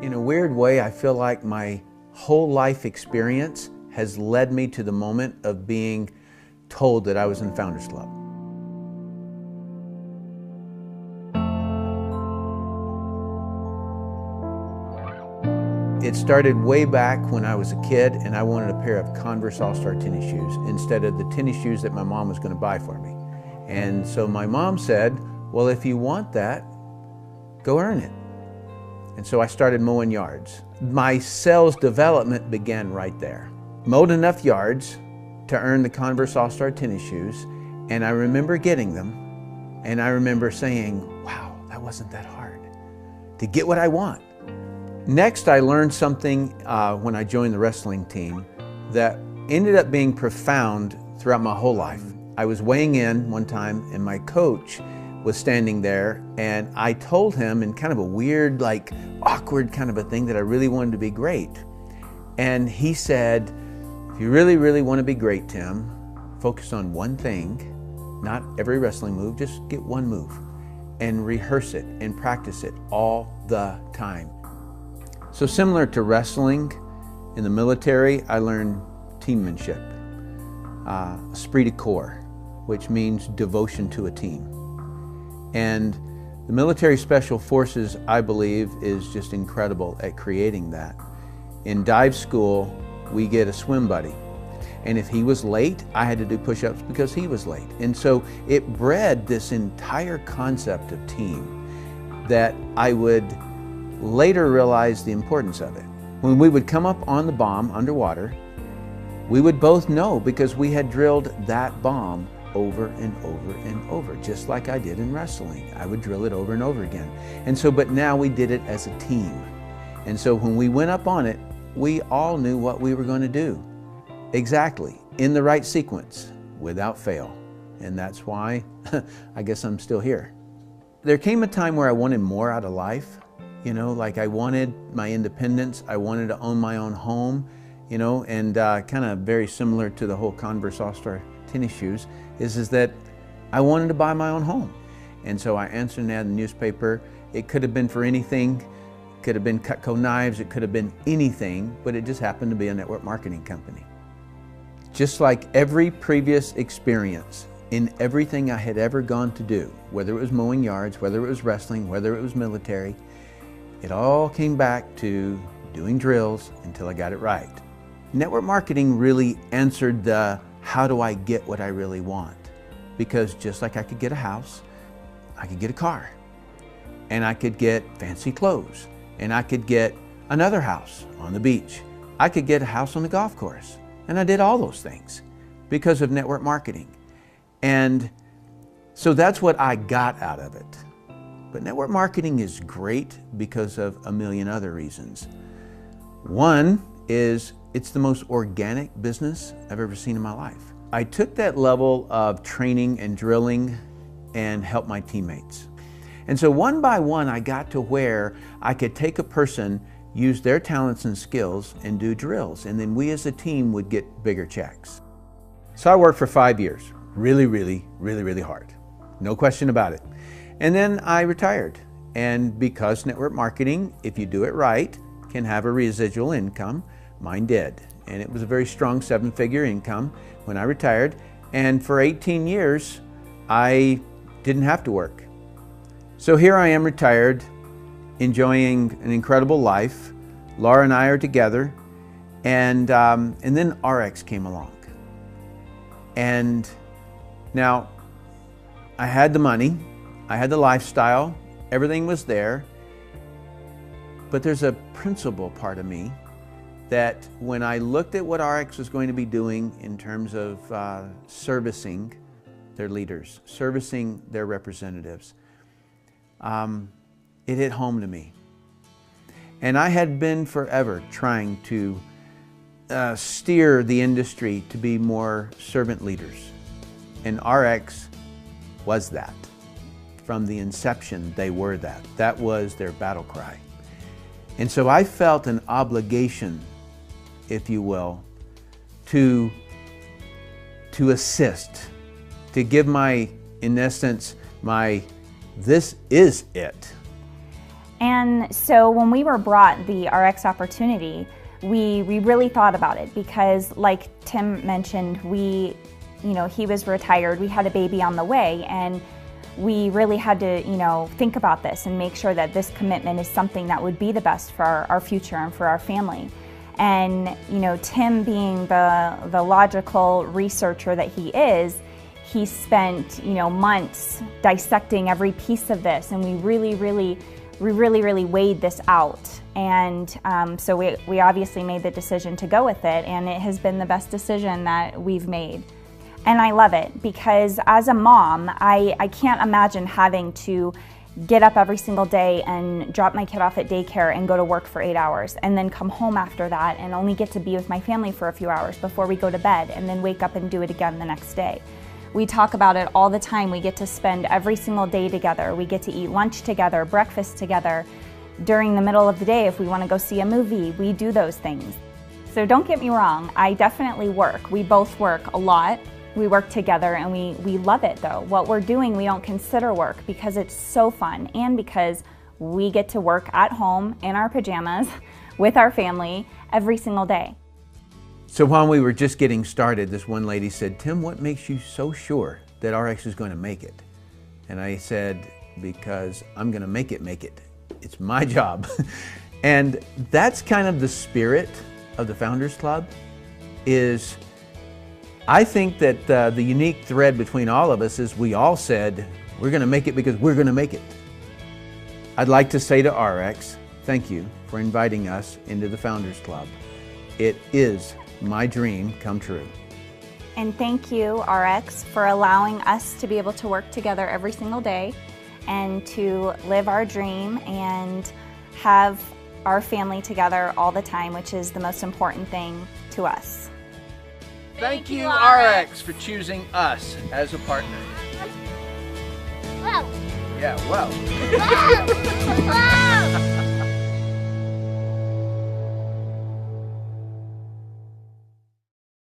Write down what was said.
In a weird way, I feel like my whole life experience has led me to the moment of being told that I was in Founders Club. It started way back when I was a kid and I wanted a pair of Converse All-Star tennis shoes instead of the tennis shoes that my mom was going to buy for me. And so my mom said, well, if you want that, go earn it. And so I started mowing yards. My sales development began right there. Mowed enough yards to earn the Converse All-Star tennis shoes, and I remember getting them, and I remember saying, wow, that wasn't that hard to get what I want. Next, I learned something when I joined the wrestling team that ended up being profound throughout my whole life. I was weighing in one time, and my coach was standing there, and I told him in kind of a weird, like awkward kind of a thing that I really wanted to be great. And he said, if you really, really want to be great, Tim, focus on one thing, not every wrestling move, just get one move and rehearse it and practice it all the time. So similar to wrestling, in the military, I learned teammanship, esprit de corps, which means devotion to a team. And the military special forces, I believe, is just incredible at creating that. In dive school, we get a swim buddy. And if he was late, I had to do push-ups because he was late. And so it bred this entire concept of team that I would later realize the importance of it. When we would come up on the bomb underwater, we would both know because we had drilled that bomb over and over and over, just like I did in wrestling. I would drill it over and over again. And so, but now we did it as a team. And so when we went up on it, we all knew what we were going to do. Exactly, in the right sequence, without fail. And that's why I guess I'm still here. There came a time where I wanted more out of life. You know, like I wanted my independence. I wanted to own my own home, you know, and kind of very similar to the whole Converse All-Star tennis shoes is that I wanted to buy my own home. And so I answered an ad in the newspaper. It could have been for anything. It could have been Cutco knives. It could have been anything, but it just happened to be a network marketing company. Just like every previous experience in everything I had ever gone to do, whether it was mowing yards, whether it was wrestling, whether it was military, it all came back to doing drills until I got it right. Network marketing really answered the how do I get what I really want? Because just like I could get a house, I could get a car, and I could get fancy clothes, and I could get another house on the beach. I could get a house on the golf course, and I did all those things because of network marketing. And so that's what I got out of it. But network marketing is great because of a million other reasons. One is it's the most organic business I've ever seen in my life. I took that level of training and drilling and helped my teammates. And so one by one, I got to where I could take a person, use their talents and skills and do drills. And then we as a team would get bigger checks. So I worked for 5 years, really hard. No question about it. And then I retired. And because network marketing, if you do it right, can have a residual income, mine did. And it was a very strong 7-figure income when I retired. And for 18 years, I didn't have to work. So here I am retired, enjoying an incredible life. Laura and I are together. And then Ariix came along. And now I had the money, I had the lifestyle, everything was there. But there's a principle part of me that when I looked at what Ariix was going to be doing in terms of servicing their leaders, servicing their representatives, it hit home to me. And I had been forever trying to steer the industry to be more servant leaders. And Ariix was that. From the inception, they were that. That was their battle cry. And so I felt an obligation, if you will, to assist, to give my, in essence, my, this is it. And so when we were brought the Ariix opportunity, we really thought about it because, like Tim mentioned, he was retired, we had a baby on the way, and we really had to, think about this and make sure that this commitment is something that would be the best for our future and for our family. And, Tim being the logical researcher that he is, he spent, months dissecting every piece of this, and we really weighed this out. And so we obviously made the decision to go with it, and it has been the best decision that we've made. And I love it because as a mom, I can't imagine having to get up every single day and drop my kid off at daycare and go to work for 8 hours and then come home after that and only get to be with my family for a few hours before we go to bed and then wake up and do it again the next day. We talk about it all the time. We get to spend every single day together. We get to eat lunch together, breakfast together. During the middle of the day, if we want to go see a movie, we do those things. So don't get me wrong, I definitely work. We both work a lot. We work together and we love it though. What we're doing we don't consider work because it's so fun and because we get to work at home in our pajamas with our family every single day. So while we were just getting started, this one lady said, "Tim, what makes you so sure that Ariix is going to make it?" And I said, "Because I'm going to make it. It's my job." And that's kind of the spirit of the Founders Club. I think that the unique thread between all of us is we all said, we're going to make it because we're going to make it. I'd like to say to Ariix, thank you for inviting us into the Founders Club. It is my dream come true. And thank you, Ariix, for allowing us to be able to work together every single day and to live our dream and have our family together all the time, which is the most important thing to us. Thank you, Ariix, for choosing us as a partner. Whoa. Yeah, well. Whoa. Whoa.